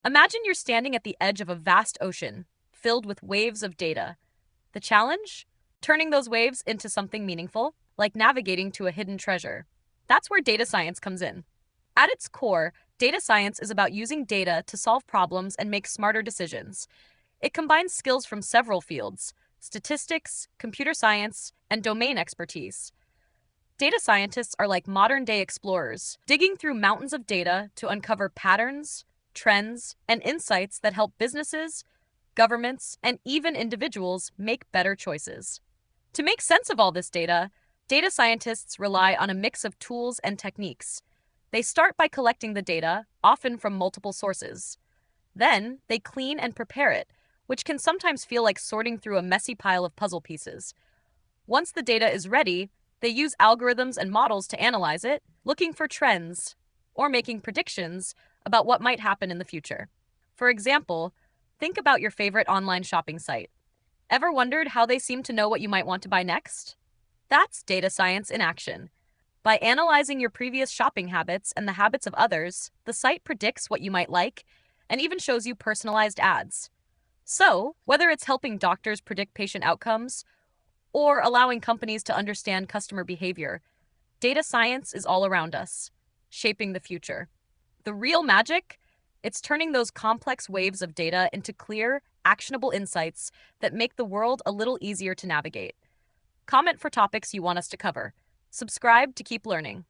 Imagine you're standing at the edge of a vast ocean filled with waves of data. The challenge? Turning those waves into something meaningful, like navigating to a hidden treasure. That's where data science comes in. At its core, data science is about using data to solve problems and make smarter decisions. It combines skills from several fields: statistics, computer science, and domain expertise. Data scientists are like modern day explorers, digging through mountains of data to uncover patterns, trends, and insights that help businesses, governments, and even individuals make better choices. To make sense of all this data, data scientists rely on a mix of tools and techniques. They start by collecting the data, often from multiple sources. Then, they clean and prepare it, which can sometimes feel like sorting through a messy pile of puzzle pieces. Once the data is ready, they use algorithms and models to analyze it, looking for trends or making predictions about what might happen in the future. For example, think about your favorite online shopping site. Ever wondered how they seem to know what you might want to buy next? That's data science in action. By analyzing your previous shopping habits and the habits of others, the site predicts what you might like and even shows you personalized ads. So, whether it's helping doctors predict patient outcomes or allowing companies to understand customer behavior, data science is all around us, shaping the future. The real magic? It's turning those complex waves of data into clear, actionable insights that make the world a little easier to navigate. Comment for topics you want us to cover. Subscribe to keep learning.